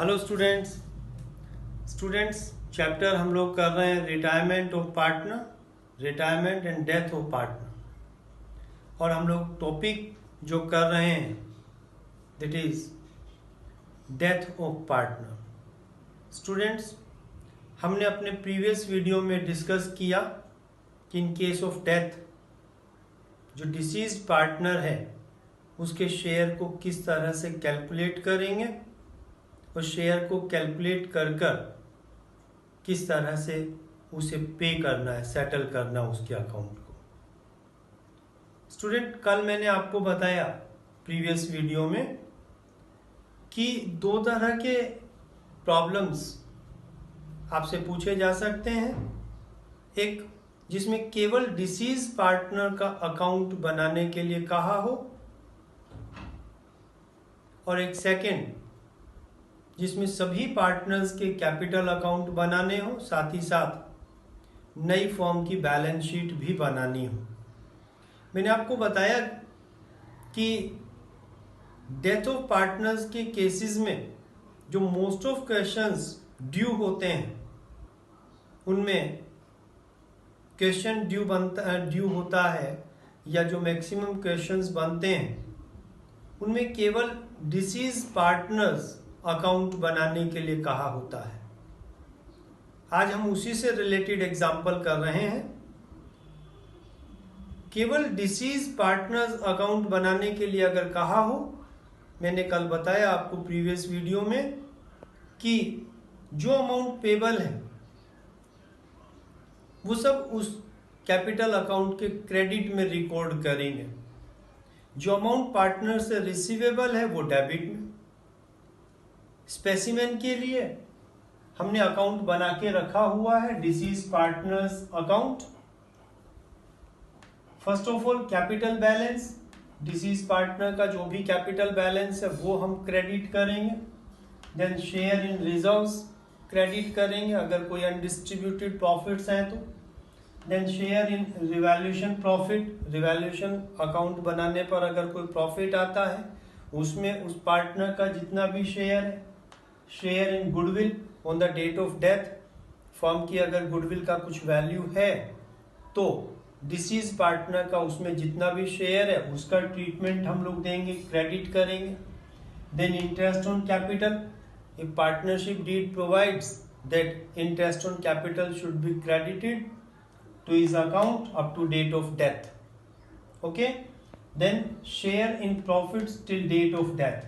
Hello students. Chapter हम लोग कर रहे हैं retirement of partner, retirement and death of partner. और हम लोग टॉपिक जो कर रहे हैं that is death of partner. Students, हमने अपने प्रीवियस वीडियो में डिस्कस किया कि इन केस ऑफ डेथ जो डिसीज्ड पार्टनर है उसके शेयर को किस तरह से कैलकुलेट करेंगे और शेयर को कैलकुलेट कर किस तरह से उसे पे करना है, सेटल करना उसके अकाउंट को। स्टूडेंट, कल मैंने आपको बताया प्रीवियस वीडियो में कि दो तरह के प्रॉब्लम्स आपसे पूछे जा सकते हैं। एक जिसमें केवल डिसीज पार्टनर का अकाउंट बनाने के लिए कहा हो, और एक सेकंड जिसमें सभी पार्टनर्स के कैपिटल अकाउंट बनाने हो, साथ ही साथ नई फॉर्म की बैलेंस शीट भी बनानी हो। मैंने आपको बताया कि डेथ ऑफ पार्टनर्स के केसेस में जो मोस्ट ऑफ क्वेश्चंस ड्यू होते हैं उनमें क्वेश्चन ड्यू होता है, या जो मैक्सिमम क्वेश्चंस बनते हैं उनमें केवल डिसीज पार्टनर्स अकाउंट बनाने के लिए कहा होता है। आज हम उसी से रिलेटेड एग्जांपल कर रहे हैं। केवल डिसीज पार्टनर्स अकाउंट बनाने के लिए अगर कहा हो, मैंने कल बताया आपको प्रीवियस वीडियो में कि जो अमाउंट पेबल है वो सब उस कैपिटल अकाउंट के क्रेडिट में रिकॉर्ड करेंगे। जो अमाउंट पार्टनर से रिसीवेबल है वो डेबिट में। स्पेसिमेन के लिए हमने अकाउंट बना के रखा हुआ है disease partners account. First of all capital balance, disease partner का जो भी कैपिटल बैलेंस है वो हम क्रेडिट करेंगे। Then share in reserves credit करेंगे अगर कोई अनडिस्ट्रीब्यूटेड प्रॉफिट्स हैं तो। Then share in revaluation profit, revaluation account बनाने पर अगर कोई प्रॉफिट आता है उसमें उस पार्टनर का जितना भी शेयर है। Share in goodwill on the date of death, firm की अगर गुडविल का कुछ वैल्यू है तो डिसीज पार्टनर का उसमें जितना भी शेयर है उसका ट्रीटमेंट हम लोग देंगे, क्रेडिट करेंगे। Then interest on capital, if partnership deed provides that interest on capital should be credited to his account up to date of death. Okay, then share in profits till date of death.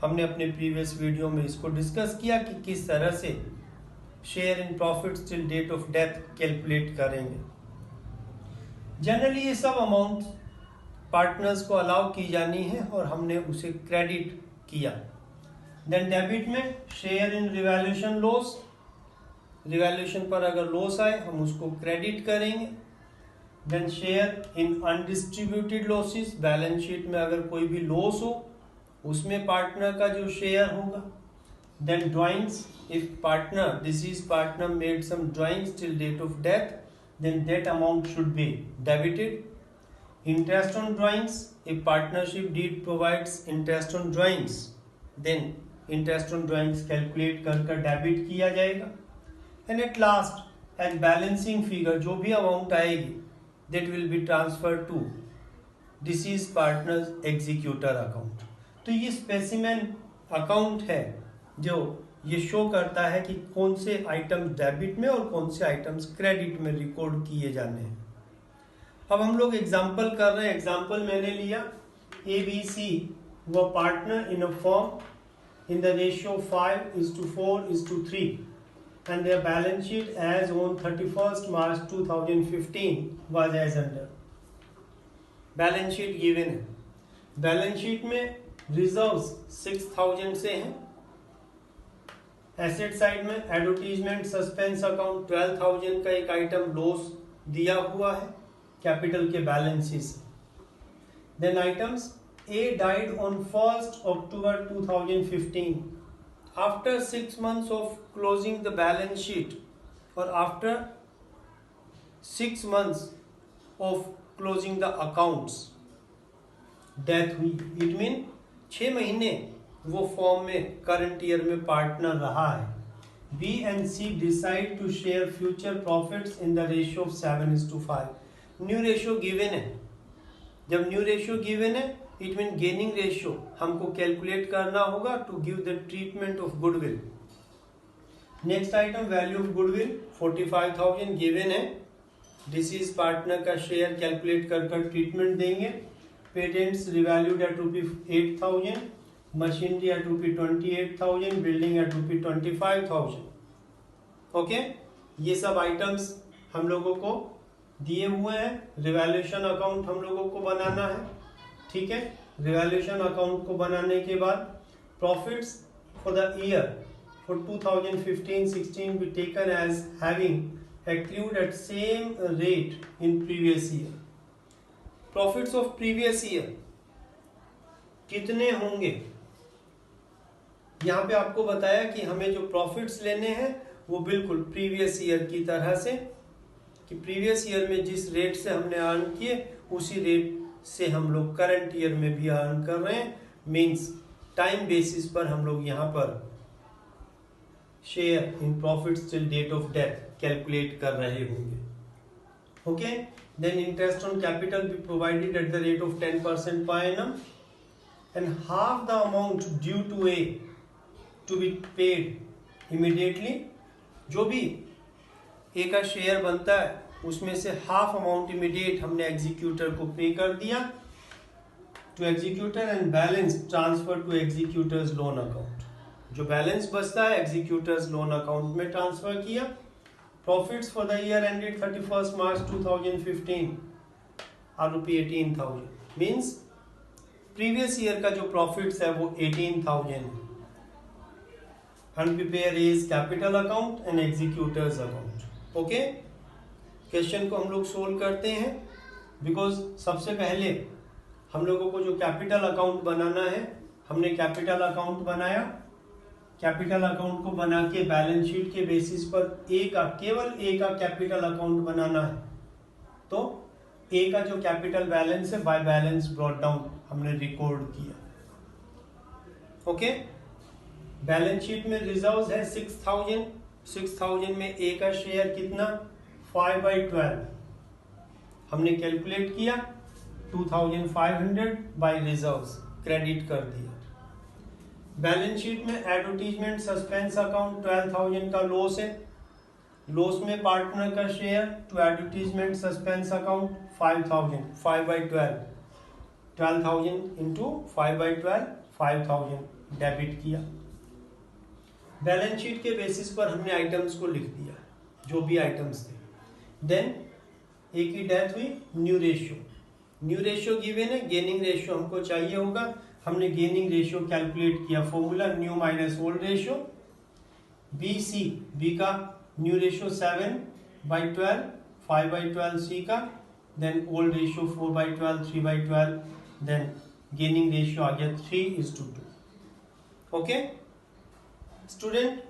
हमने अपने previous video में इसको discuss किया कि किस तरह से share in profits till date of death calculate करेंगे। जनरली ये सब अमाउंट पार्टनर्स को अलाउ की जानी है और हमने उसे क्रेडिट किया। देन डेबिट में share in revaluation loss, revaluation पर अगर लॉस आए हम उसको क्रेडिट करेंगे। Then share in undistributed losses, balance sheet में अगर कोई भी लॉस हो उसमें पार्टनर का जो शेयर होगा। Then drawings, if partner deceased partner made some drawings till date of death then that amount should be debited. Interest on drawings, if partnership deed provides interest on drawings then interest on drawings calculate कर debit किया जाएगा। And at last as balancing figure, जो भी amount आएगी that will be transfer to deceased partner's executor account. तो ये specimen account है जो ये शो करता है कि कौन से आइटम्स डेबिट में और कौन से आइटम्स क्रेडिट में रिकॉर्ड किए जाने हैं। अब हम लोग एग्जांपल कर रहे हैं। एग्जांपल मैंने लिया ABC वो partner in a firm in the ratio 5:4:3 and their balance sheet as on 31st March 2015 was as under. Balance sheet given है। बैलेंस शीट में रिजर्व्स 6000 से हैं। एसेट साइड में एडवर्टीजमेंट सस्पेंस अकाउंट 12000 का एक आइटम लॉस दिया हुआ है कैपिटल के बैलेंस शीट से। Then items A died on 1st October 2015. After 6 months of closing the balance sheet or after 6 months of closing the accounts, death हुई। It mean 6 महीने वो फॉर्म में करंट ईयर में पार्टनर रहा है. B and C decide to share future profits in the ratio of 7:5. New ratio given है. जब new ratio given है इट मीन गेनिंग रेशियो हमको कैलकुलेट करना होगा to give the treatment of goodwill. Next item value of goodwill 45,000 given है. This is partner का share calculate कर treatment देंगे. Patents revalued at ₹8,000, machinery at ₹28,000, building at ₹25,000. Okay, ये सब items हम लोगों को दिए हुए हैं. रिवैल्यूएशन अकाउंट हम लोगों को बनाना है. ठीक है, रिवैल्यूएशन अकाउंट को बनाने के बाद profits for the year for 2015-16 be taken as having accrued at same rate in previous year. Profits of previous year कितने होंगे? यहाँ पे आपको बताया कि हमें जो प्रॉफिट्स लेने हैं वो बिल्कुल प्रीवियस ईयर की तरह से, कि प्रीवियस ईयर में जिस रेट से हमने अर्न किए उसी रेट से हम लोग करंट ईयर में भी अर्न कर रहे हैं. मीन्स टाइम बेसिस पर हम लोग यहाँ पर share in profits till date of death calculate कर रहे होंगे. Okay, then interest on capital be provided at the rate of 10% per annum and half the amount due to A to be paid immediately. जो भी ए का share बनता है उसमें से हाफ अमाउंट इमीडिएट हमने एग्जीक्यूटर को पे कर दिया to executor and balance transfer to executor's loan account. जो बैलेंस बचता है एग्जीक्यूटर्स लोन अकाउंट में ट्रांसफर किया. Profits for the year ended 31 March 2015 are ₹18,000. Means previous year का जो प्रॉफिट्स है वो 18,000 है. And prepare is capital account and executor's account. Okay, question को हम लोग सोल्व करते हैं. बिकॉज सबसे पहले हम लोगों को जो कैपिटल अकाउंट बनाना है, हमने कैपिटल अकाउंट बनाया. कैपिटल अकाउंट को बना के बैलेंस शीट के बेसिस पर केवल ए का कैपिटल अकाउंट बनाना है. तो ए का जो कैपिटल बैलेंस है बाय बैलेंस ब्रॉट डाउन हमने रिकॉर्ड किया. ओके, बैलेंस शीट में रिजर्व्स है 6,000. 6,000 में ए का शेयर कितना 5/12 हमने कैलकुलेट किया. 2,500 बाय रिजर्व्स क्रेडिट कर दिया. बैलेंस शीट में एडवर्टीजमेंट सस्पेंस अकाउंट 12,000 का लॉस है. लॉस में पार्टनर का share to advertisement suspense account 5,000. 5/12 12,000 into 5/12 5,000 debit किया. बैलेंस शीट के बेसिस पर हमने आइटम्स को लिख दिया जो भी आइटम्स थे. देन ए की डेथ हुई. न्यू रेशियो गिवन है. गेनिंग रेशियो हमको चाहिए होगा. हमने गेनिंग रेशियो कैलकुलेट किया. Formula new minus old ratio. B का न्यू रेशियो 7/12 5/12 सी का. Then old ratio 4/12 3/12. Then gaining ratio आ गया 3:2. ओके स्टूडेंट,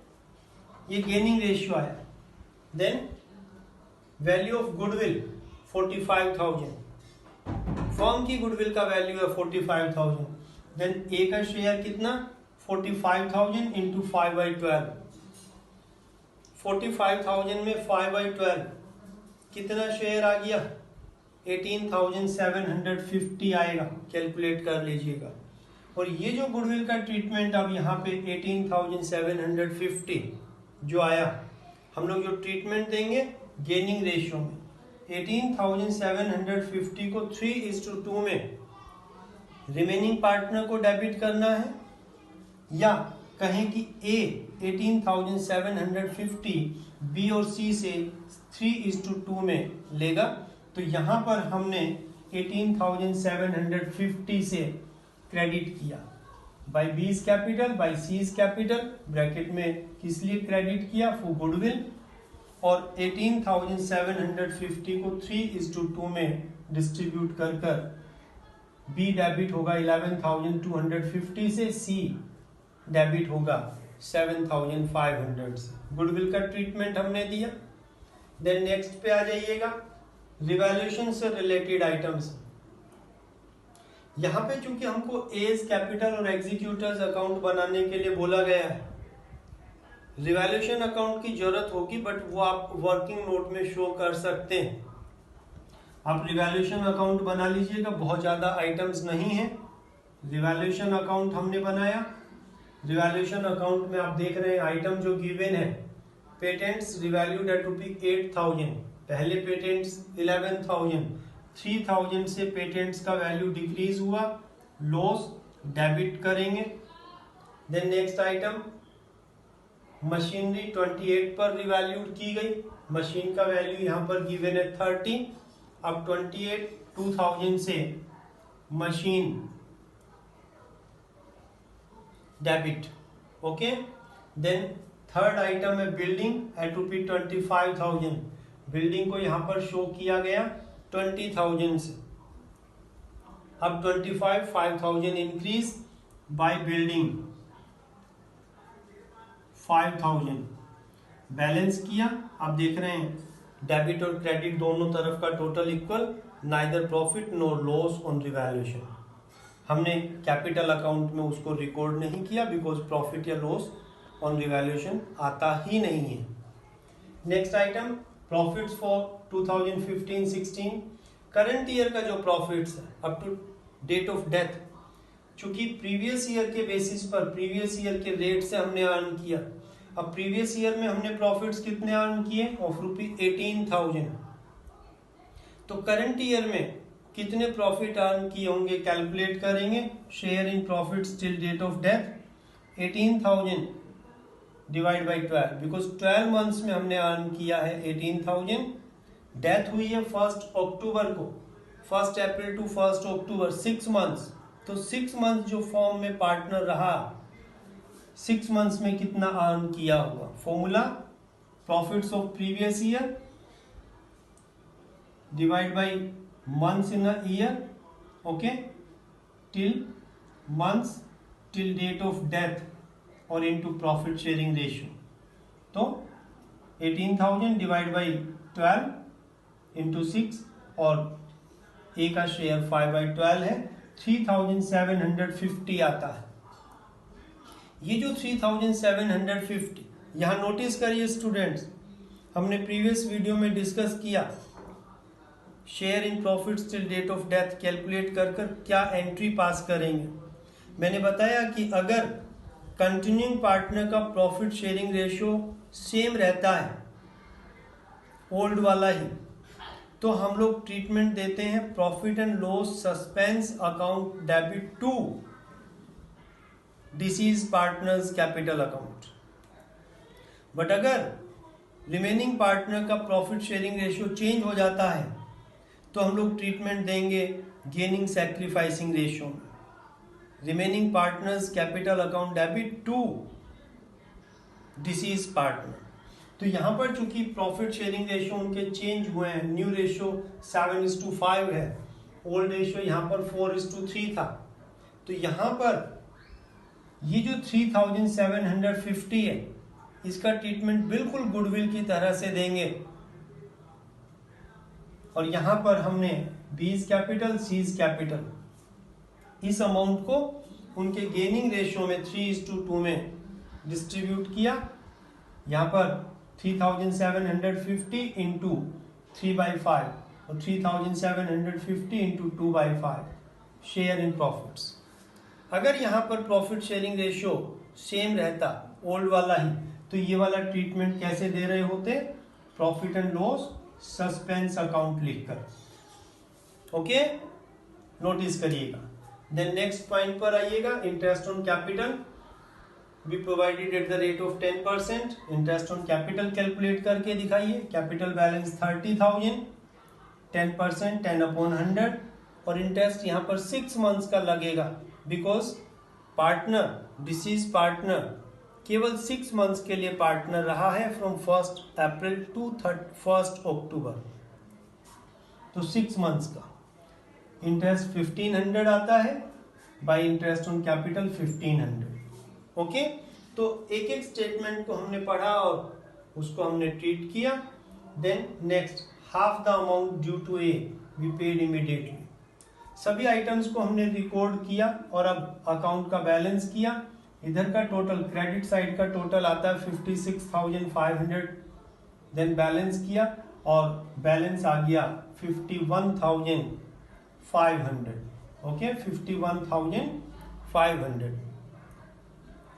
ये गेनिंग रेशियो आया. Then value of goodwill 45,000. Firm की गुडविल का वैल्यू है 45,000. देन ए का शेयर कितना 45,000 इंटू 5/12. 45,000 में 5/12 कितना शेयर आ गया 18,750 आएगा. कैलकुलेट कर लीजिएगा. और ये जो गुडविल का ट्रीटमेंट अब यहाँ पे 18,750 जो आया, हम लोग जो ट्रीटमेंट देंगे गेनिंग रेशियो में 18,750 को 3:2 में रिमेनिंग पार्टनर को डेबिट करना है, या कहें कि ए 18,750 बी और सी से 3:2 में लेगा. तो यहाँ पर हमने 18,750 से क्रेडिट किया by B's capital by C's capital. Bracket में किस लिए क्रेडिट किया फॉर गुडविल. और 18,750 को 3:2 में डिस्ट्रीब्यूट कर बी डेबिट होगा 11,250 से, सी डेबिट होगा 7,500 से. गुडविल का ट्रीटमेंट हमने दिया. देन नेक्स्ट पे आ जाइएगा, रिवैल्यूएशन से रिलेटेड आइटम्स. यहाँ पे चूंकि हमको एज कैपिटल और एग्जीक्यूटर्स अकाउंट बनाने के लिए बोला गया है, रिवैल्यूएशन अकाउंट की जरूरत होगी, बट वो आप वर्किंग नोट में शो कर सकते हैं। आप रिवैल्यूएशन अकाउंट बना लीजिएगा, बहुत ज़्यादा आइटम्स नहीं है। रिवैल्यूएशन अकाउंट हमने बनाया। रिवैल्यूएशन अकाउंट में आप देख रहे हैं आइटम जो गिवन है, पेटेंट्स रिवैल्यूड एट ₹8,000, पहले पेटेंट्स 11,000, 3,000 से पेटेंट्स का वैल्यू डिक्रीज हुआ, लॉस डेबिट करेंगे। देन नेक्स्ट आइटम मशीनरी 28 पर रिवैल्यूड की गई, मशीन का वैल्यू यहाँ पर गिवन है 30, अब 28 2000 से machine debit, okay. Then third item है बिल्डिंग एट ₹25,000, बिल्डिंग को यहाँ पर शो किया गया 20,000 से, अब 5,000 इंक्रीज बाय बिल्डिंग 5,000 बैलेंस किया। आप देख रहे हैं डेबिट और क्रेडिट दोनों तरफ का total equal, neither profit nor loss on revaluation. हमने कैपिटल अकाउंट में उसको रिकॉर्ड नहीं किया बिकॉज प्रॉफिट या लॉस ऑन रिवैल्यूएशन आता ही नहीं है। Next item profits for 2015-16, current year का जो प्रॉफिट्स है up to date of death, चूंकि प्रीवियस ईयर के बेसिस पर प्रीवियस ईयर के रेट से हमने अर्न किया। अब प्रीवियस ईयर में हमने प्रॉफिट्स कितने अर्न किए, ऑफ ₹18,000, तो करंट ईयर में कितने प्रॉफिट अर्न किए होंगे कैलकुलेट करेंगे। Share in profits till date of death 18,000 divide by 12, because 12 months में हमने अर्न किया है 18,000। डेथ हुई है 1 अक्टूबर को, 1 अप्रैल टू 1 अक्टूबर, 6 मंथ्स, तो 6 मंथ जो फॉर्म में पार्टनर रहा, 6 मंथ्स में कितना अर्न किया होगा। Formula profits of previous year divide by months in a year, okay, till months till date of death और इनटू प्रॉफिट शेयरिंग रेशियो। तो 18,000 डिवाइड बाई 12 इंटू 6 और ए का शेयर 5/12 है, 3,750 आता है। ये जो 3,750, यहाँ नोटिस करिए स्टूडेंट्स, हमने प्रीवियस वीडियो में डिस्कस किया share in profits till date of death calculate कर क्या एंट्री पास करेंगे। मैंने बताया कि अगर कंटिन्यूइंग पार्टनर का प्रॉफिट शेयरिंग रेशियो सेम रहता है, ओल्ड वाला ही, तो हम लोग ट्रीटमेंट देते हैं profit and loss suspense account debit to deceased partner's capital account. But अगर रिमेनिंग पार्टनर का प्रॉफिट शेयरिंग रेशियो चेंज हो जाता है तो हम लोग ट्रीटमेंट देंगे गेनिंग सैक्रिफाइसिंग रेशियो में, remaining partners capital account debit to deceased partner. तो यहाँ पर चूंकि प्रॉफिट शेयरिंग रेशियो उनके चेंज हुए हैं, न्यू रेशियो 7:5 है, ओल्ड रेशियो यहाँ पर 4:3 था, तो यहाँ पर ये जो 3,750 है इसका ट्रीटमेंट बिल्कुल गुडविल की तरह से देंगे। और यहाँ पर हमने बीज कैपिटल सीज कैपिटल इस अमाउंट को उनके गेनिंग रेशियो में 3:2 में डिस्ट्रीब्यूट किया। यहाँ पर 3,750 इंटू 3/5 और 3,750 इंटू 2/5 शेयर इन प्रॉफिट्स। अगर यहाँ पर प्रॉफिट शेयरिंग रेशियो सेम रहता, ओल्ड वाला ही, तो ये वाला ट्रीटमेंट कैसे दे रहे होते, profit and loss suspense account लिखकर, ओके, नोटिस करिएगा। देन नेक्स्ट पॉइंट पर आइएगा, interest on capital be provided at the rate of 10%। Interest on capital calculate करके दिखाइए। कैपिटल बैलेंस 30,000, 10% 10/100, और इंटरेस्ट यहाँ पर 6 मंथ्स का लगेगा बिकॉज पार्टनर डिसीज पार्टनर केवल 6 मंथ्स के लिए पार्टनर रहा है, फ्रॉम 1 अप्रैल टू 1 अक्टूबर, तो 6 मंथ्स का इंटरेस्ट 1,500 आता है, bye interest on capital 1,500, okay. तो एक एक स्टेटमेंट को हमने पढ़ा और उसको हमने ट्रीट किया। Then next, half the amount due to A be paid immediately. सभी आइटम्स को हमने रिकॉर्ड किया और अब अकाउंट का बैलेंस किया। इधर का टोटल क्रेडिट साइड का टोटल आता है 56,500, देन बैलेंस किया और बैलेंस आ गया 51,500। ओके, 51,500।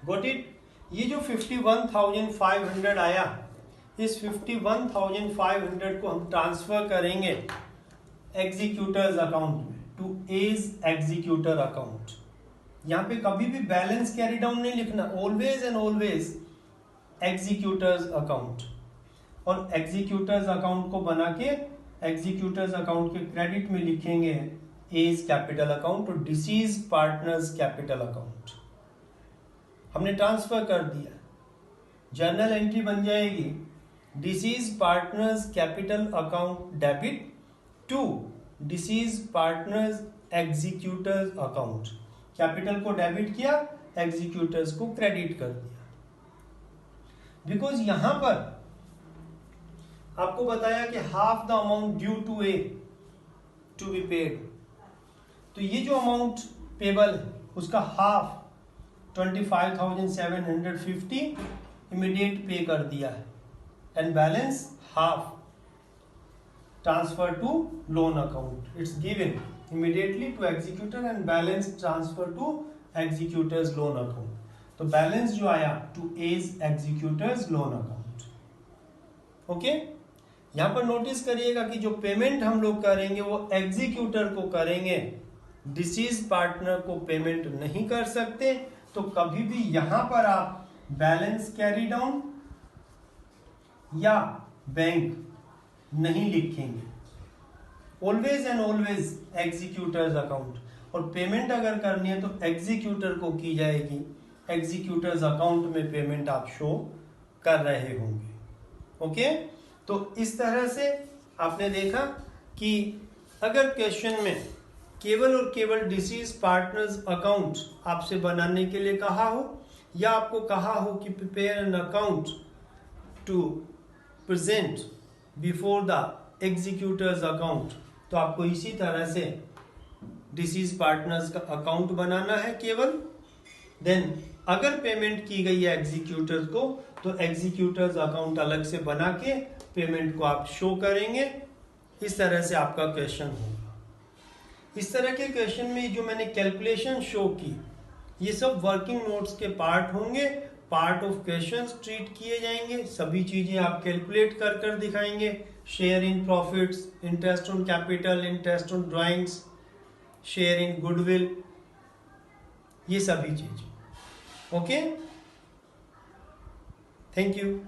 Got it. ये जो 51,500 आया, इस 51,500 को हम ट्रांसफर करेंगे एग्जीक्यूटर्स अकाउंट में, टू एज एग्जीक्यूटर अकाउंट। यहाँ पे कभी भी बैलेंस कैरी डाउन नहीं लिखना, always and always executor's account. और एग्जीक्यूटर्स अकाउंट को बना के एग्जीक्यूटर्स अकाउंट के क्रेडिट में लिखेंगे एज कैपिटल अकाउंट और डिसीज पार्टनर्स कैपिटल अकाउंट। हमने ट्रांसफर कर दिया, जर्नल एंट्री बन जाएगी deceased partner's capital account debit to deceased partner's executor's account. Capital को डेबिट किया, एग्जीक्यूटर्स को क्रेडिट कर दिया। बिकॉज यहां पर आपको बताया कि half the amount due to A to be paid, तो ये जो अमाउंट पेबल है उसका हाफ 25,750 इमीडिएट पे कर दिया है and balance half transfer to loan account. It's given immediately to executor and balance transfer to executor's loan account. तो बैलेंस जो आया to A's executor's loan account. Okay, यहां पर नोटिस करिएगा कि जो पेमेंट हम लोग करेंगे वो एग्जीक्यूटर को करेंगे, डिसीज पार्टनर को पेमेंट नहीं कर सकते। तो कभी भी यहां पर आप बैलेंस कैरी डाउन या बैंक नहीं लिखेंगे, always and always executor's account. और पेमेंट अगर करनी है तो एग्जीक्यूटर को की जाएगी, एग्जीक्यूटर्स अकाउंट में पेमेंट आप शो कर रहे होंगे। ओके, तो इस तरह से आपने देखा कि अगर क्वेश्चन में केवल और केवल डिसीज पार्टनर्स अकाउंट आपसे बनाने के लिए कहा हो या आपको कहा हो कि prepare an account to present before the executor's account, तो आपको इसी तरह से डिसीज पार्टनर्स का अकाउंट बनाना है केवल। देन अगर पेमेंट की गई है एग्जीक्यूटर्स को तो एग्जीक्यूटर्स अकाउंट अलग से बना के पेमेंट को आप शो करेंगे। इस तरह से आपका क्वेश्चन होगा। इस तरह के क्वेश्चन में जो मैंने कैलकुलेशन शो की, ये सब वर्किंग नोट्स के पार्ट होंगे, पार्ट ऑफ क्वेश्चंस ट्रीट किए जाएंगे। सभी चीजें आप कैलकुलेट कर कर दिखाएंगे, share in profits, interest on capital, interest on drawings, share in goodwill, ये सभी चीजें। Okay, thank you.